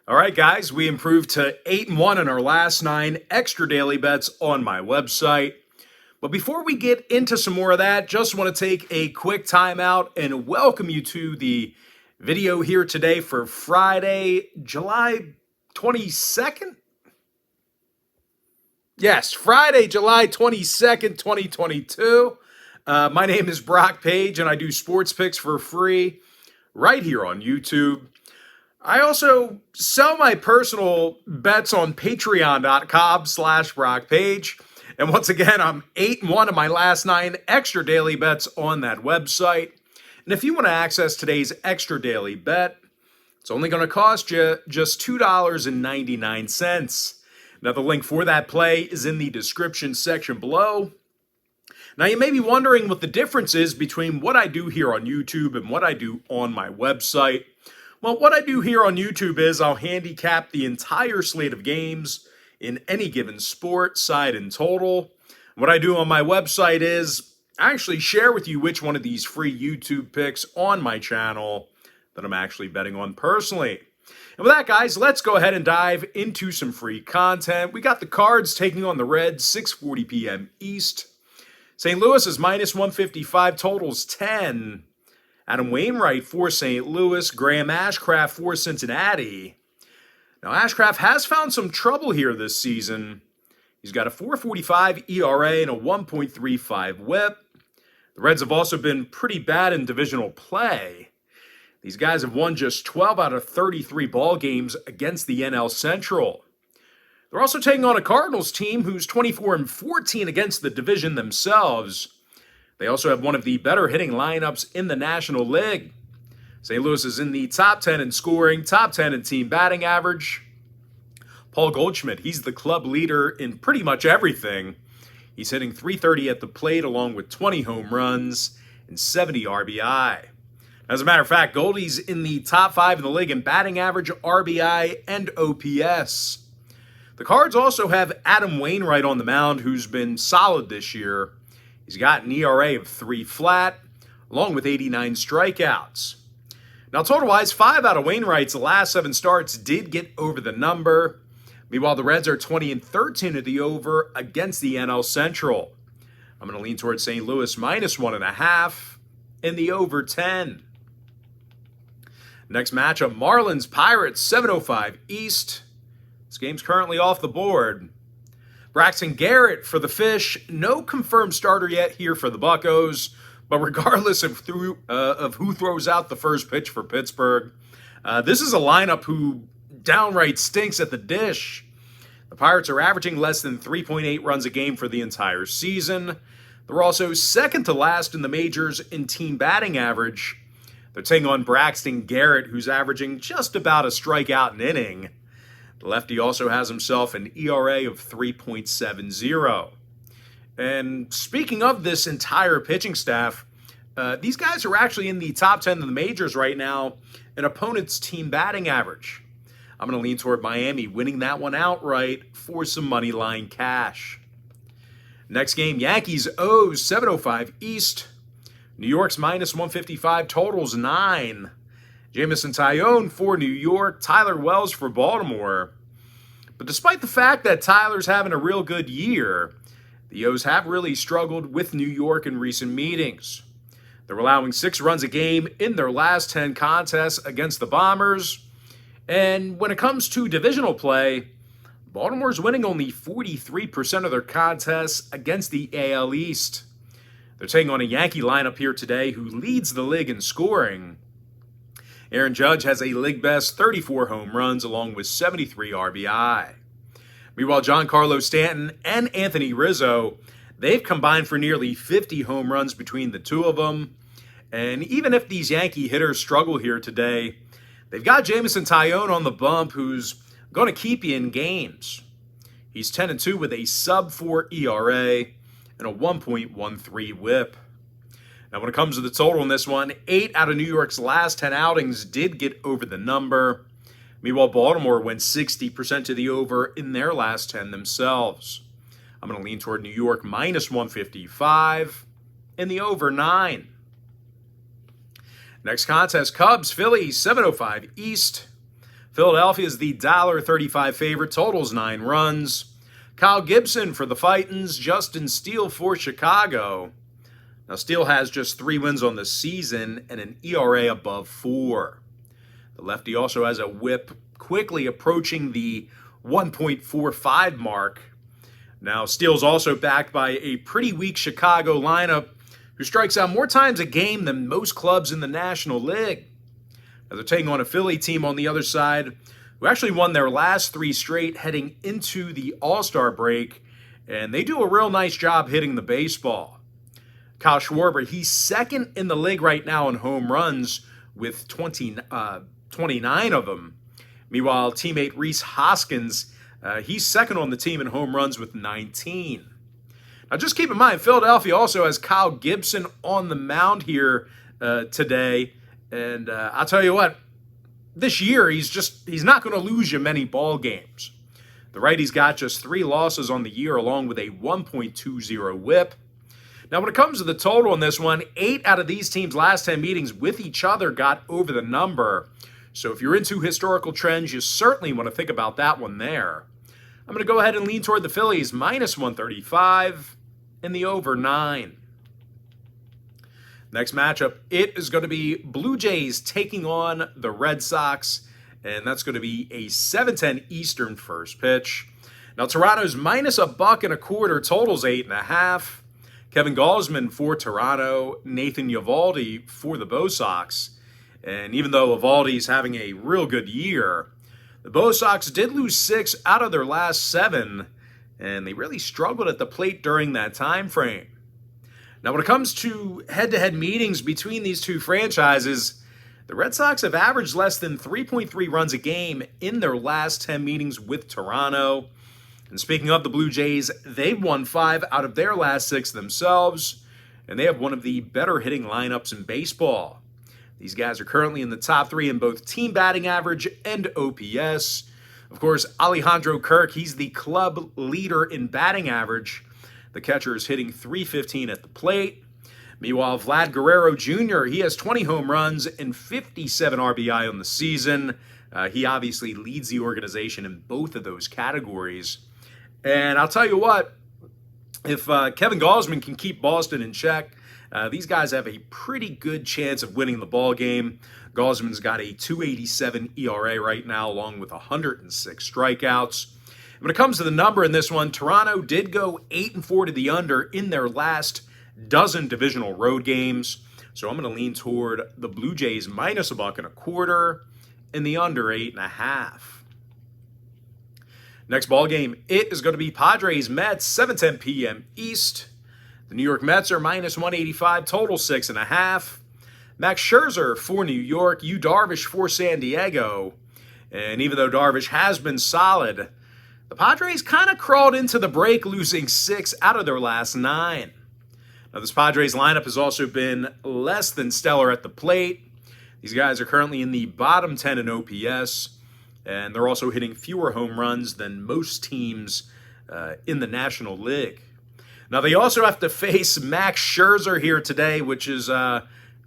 All right, guys, we improved to 8-1 in our last 9 extra daily bets on my website. But before we get into some more of that, just want to take a quick time out and welcome you to the video here today for Friday, July 22nd? Yes, Friday, July 22nd, 2022. My name is Brock Page, and I do sports picks for free right here on YouTube. I also sell my personal bets on patreon.com/BrockPage. And once again, I'm 8-1 of my last 9 extra daily bets on that website. And if you want to access today's extra daily bet, it's only going to cost you just $2.99. Now, the link for that play is in the description section below. Now, you may be wondering what the difference is between what I do here on YouTube and what I do on my website. Well, what I do here on YouTube is I'll handicap the entire slate of games in any given sport, side, and total. What I do on my website is I actually share with you which one of these free YouTube picks on my channel that I'm actually betting on personally. And with that, guys, let's go ahead and dive into some free content. We got the Cards taking on the Reds, 6:40 p.m. East. St. Louis is minus 155, totals 10. Adam Wainwright for St. Louis, Graham Ashcraft for Cincinnati. Now, Ashcraft has found some trouble here this season. He's got a 4.45 ERA and a 1.35 whip. The Reds have also been pretty bad in divisional play. These guys have won just 12 out of 33 ball games against the NL Central. They're also taking on a Cardinals team who's 24-14 against the division themselves. They also have one of the better hitting lineups in the National League. St. Louis is in the top 10 in scoring, top 10 in team batting average. Paul Goldschmidt, he's the club leader in pretty much everything. He's hitting .330 at the plate along with 20 home runs and 70 RBI. As a matter of fact, Goldie's in the top 5 in the league in batting average, RBI, and OPS. The Cards also have Adam Wainwright on the mound, who's been solid this year. He's got an ERA of 3 flat, along with 89 strikeouts. Now, total-wise, 5 out of Wainwright's last 7 starts did get over the number. Meanwhile, the Reds are 20-13 at the over against the NL Central. I'm going to lean towards St. Louis minus 1.5 in the over 10. Next matchup, Marlins Pirates, 7:05 East. This game's currently off the board. Braxton Garrett for the Fish. No confirmed starter yet here for the Buccos. But regardless of who throws out the first pitch for Pittsburgh, this is a lineup who downright stinks at the dish. The Pirates are averaging less than 3.8 runs a game for the entire season. They're also second to last in the majors in team batting average. They're taking on Braxton Garrett, who's averaging just about a strikeout an inning. The lefty also has himself an ERA of 3.70. And speaking of this entire pitching staff, these guys are actually in the top 10 in the majors right now in opponents' team batting average. I'm going to lean toward Miami winning that one outright for some money line cash. Next game, Yankees O's, 7:05 East. New York's minus 155, totals 9. Jameson Taillon for New York, Tyler Wells for Baltimore. But despite the fact that Tyler's having a real good year, the O's have really struggled with New York in recent meetings. They're allowing 6 runs a game in their last 10 contests against the Bombers. And when it comes to divisional play, Baltimore's winning only 43% of their contests against the AL East. They're taking on a Yankee lineup here today who leads the league in scoring. Aaron Judge has a league-best 34 home runs along with 73 RBI. Meanwhile, Giancarlo Stanton and Anthony Rizzo, they've combined for nearly 50 home runs between the two of them. And even if these Yankee hitters struggle here today, they've got Jameson Taillon on the bump who's going to keep you in games. He's 10-2 with a sub-4 ERA and a 1.13 whip. Now, when it comes to the total in this one, 8 out of New York's last 10 outings did get over the number. Meanwhile, Baltimore went 60% to the over in their last 10 themselves. I'm going to lean toward New York minus 155 in the over 9. Next contest, Cubs, Phillies, 7:05 East. Philadelphia is the $1.35 favorite, totals 9 runs. Kyle Gibson for the Titans, Justin Steele for Chicago. Now, Steele has just 3 wins on the season and an ERA above 4. The lefty also has a whip quickly approaching the 1.45 mark. Now, Steele's also backed by a pretty weak Chicago lineup who strikes out more times a game than most clubs in the National League. Now, they're taking on a Philly team on the other side who actually won their last 3 straight heading into the All-Star break, and they do a real nice job hitting the baseball. Kyle Schwarber, he's second in the league right now in home runs with 29 of them. Meanwhile, teammate Rhys Hoskins, he's second on the team in home runs with 19. Now, just keep in mind, Philadelphia also has Kyle Gibson on the mound here today. And I'll tell you what, this year he's not going to lose you many ball games. The righty's got just 3 losses on the year along with a 1.20 whip. Now, when it comes to the total in this one, 8 out of these teams' last 10 meetings with each other got over the number. So if you're into historical trends, you certainly want to think about that one there. I'm going to go ahead and lean toward the Phillies, minus 135, and the over 9. Next matchup, it is going to be Blue Jays taking on the Red Sox, and that's going to be a 7:10 Eastern first pitch. Now, Toronto's minus $1.25, totals 8.5. Kevin Gausman for Toronto, Nathan Eovaldi for the Bo Sox. And even though Eovaldi's having a real good year, the Bo Sox did lose 6 out of their last 7, and they really struggled at the plate during that time frame. Now, when it comes to head-to-head meetings between these two franchises, the Red Sox have averaged less than 3.3 runs a game in their last 10 meetings with Toronto. And speaking of the Blue Jays, they've won 5 out of their last 6 themselves, and they have one of the better hitting lineups in baseball. These guys are currently in the top 3 in both team batting average and OPS. Of course, Alejandro Kirk, he's the club leader in batting average. The catcher is hitting .315 at the plate. Meanwhile, Vlad Guerrero Jr., he has 20 home runs and 57 RBI on the season. He obviously leads the organization in both of those categories. And I'll tell you what, if Kevin Gausman can keep Boston in check, these guys have a pretty good chance of winning the ball game. Gausman's got a .287 ERA right now, along with 106 strikeouts. When it comes to the number in this one, Toronto did go 8-4 to the under in their last dozen divisional road games. So I'm going to lean toward the Blue Jays minus $1.25 and the under 8.5. Next ball game, it is going to be Padres Mets, 7:10 p.m. East. The New York Mets are minus 185, total 6.5. Max Scherzer for New York, Yu Darvish for San Diego. And even though Darvish has been solid, the Padres kind of crawled into the break, losing 6 out of their last 9. Now, this Padres lineup has also been less than stellar at the plate. These guys are currently in the bottom 10 in OPS, and they're also hitting fewer home runs than most teams in the National League. Now, they also have to face Max Scherzer here today, which is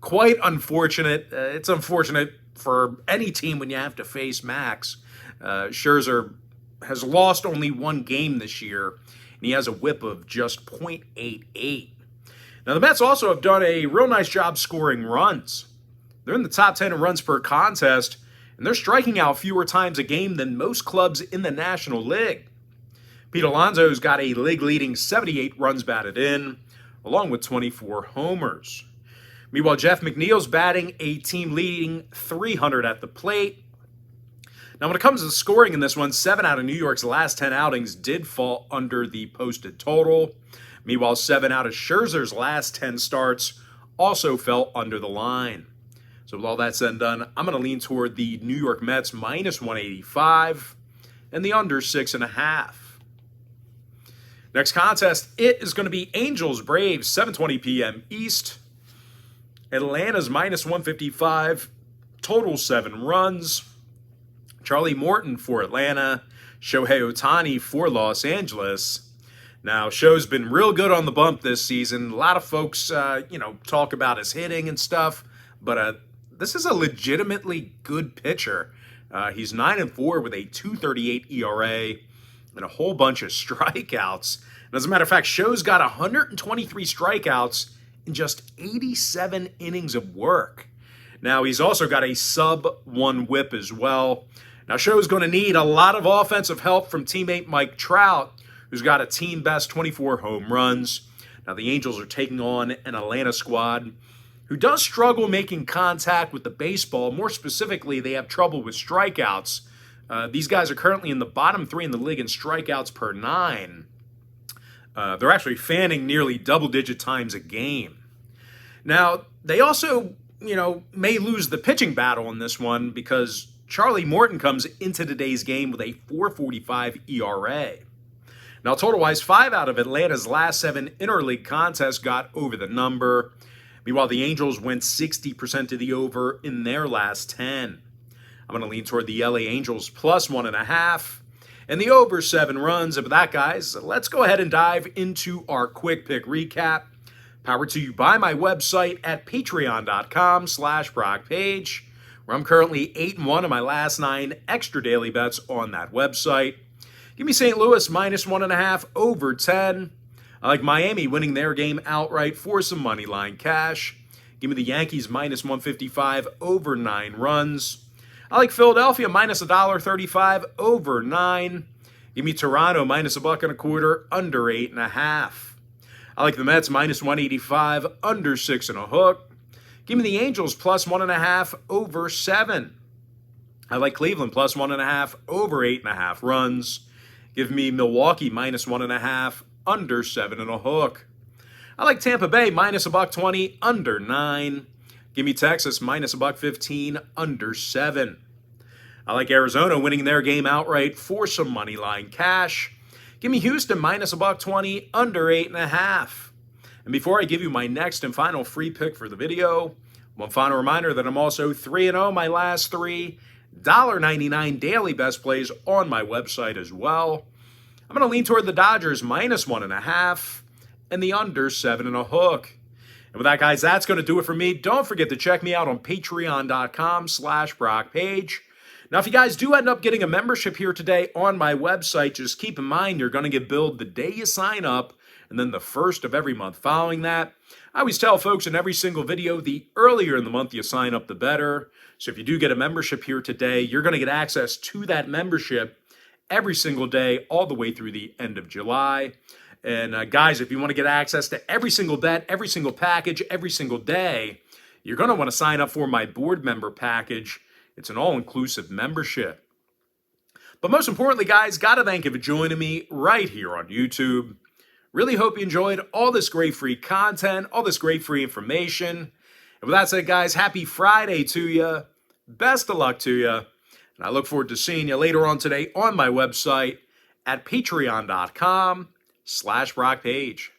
quite unfortunate. It's unfortunate for any team when you have to face Max. Scherzer has lost only 1 game this year, and he has a whip of just .88. Now, the Mets also have done a real nice job scoring runs. They're in the top 10 in runs per contest, and they're striking out fewer times a game than most clubs in the National League. Pete Alonso's got a league-leading 78 runs batted in, along with 24 homers. Meanwhile, Jeff McNeil's batting a team-leading 300 at the plate. Now, when it comes to scoring in this one, 7 out of New York's last 10 outings did fall under the posted total. Meanwhile, 7 out of Scherzer's last 10 starts also fell under the line. So with all that said and done, I'm going to lean toward the New York Mets minus 185 and the under 6.5. Next contest, it is going to be Angels-Braves, 7:20 p.m. East. Atlanta's minus 155, total 7 runs. Charlie Morton for Atlanta, Shohei Ohtani for Los Angeles. Now, Sho's been real good on the bump this season. A lot of folks, talk about his hitting and stuff, but this is a legitimately good pitcher. He's 9-4 with a 2.38 ERA and a whole bunch of strikeouts. And as a matter of fact, Show's got 123 strikeouts in just 87 innings of work. Now, he's also got a sub-1 whip as well. Now, Show's going to need a lot of offensive help from teammate Mike Trout, who's got a team-best 24 home runs. Now, the Angels are taking on an Atlanta squad who does struggle making contact with the baseball. More specifically, they have trouble with strikeouts. These guys are currently in the bottom 3 in the league in strikeouts per 9. They're actually fanning nearly double-digit times a game. Now, they also, may lose the pitching battle in this one because Charlie Morton comes into today's game with a 4.45 ERA. Now, total-wise, 5 out of Atlanta's last 7 interleague contests got over the number. Meanwhile, the Angels went 60% to the over in their last 10. I'm going to lean toward the LA Angels plus 1.5 and the over 7 runs. And with that, guys, let's go ahead and dive into our quick pick recap. Powered to you by my website at patreon.com/BrockPage, where I'm currently 8-1 in my last 9 extra daily bets on that website. Give me St. Louis minus 1.5 over 10. I like Miami winning their game outright for some money line cash. Give me the Yankees minus 155 over 9 runs. I like Philadelphia minus $1.35 over 9. Give me Toronto minus $1.25 under 8.5. I like the Mets minus 185 under 6.5. Give me the Angels plus 1.5 over 7. I like Cleveland plus 1.5 over 8.5 runs. Give me Milwaukee minus 1.5 under 7.5. I like Tampa Bay minus $1.20 under 9. Give me Texas minus $1.15 under 7. I like Arizona winning their game outright for some money line cash. Give me Houston minus $1.20 under 8.5. And before I give you my next and final free pick for the video, one final reminder that I'm also 3-0 my last 3 $1.99 daily best plays on my website as well. I'm going to lean toward the Dodgers minus 1.5 and the under 7.5. And with that, guys, that's going to do it for me. Don't forget to check me out on patreon.com/BrockPage. Now, if you guys do end up getting a membership here today on my website, just keep in mind you're going to get billed the day you sign up and then the first of every month following that. I always tell folks in every single video, the earlier in the month you sign up, the better. So if you do get a membership here today, you're going to get access to that membership every single day all the way through the end of July. And guys, if you want to get access to every single bet, every single package, every single day, you're going to want to sign up for my board member package. It's an all-inclusive membership. But most importantly, guys, got to thank you for joining me right here on YouTube. Really hope you enjoyed all this great free content, all this great free information. And with that said, guys, happy Friday to you. Best of luck to you. And I look forward to seeing you later on today on my website at patreon.com/BrockPage.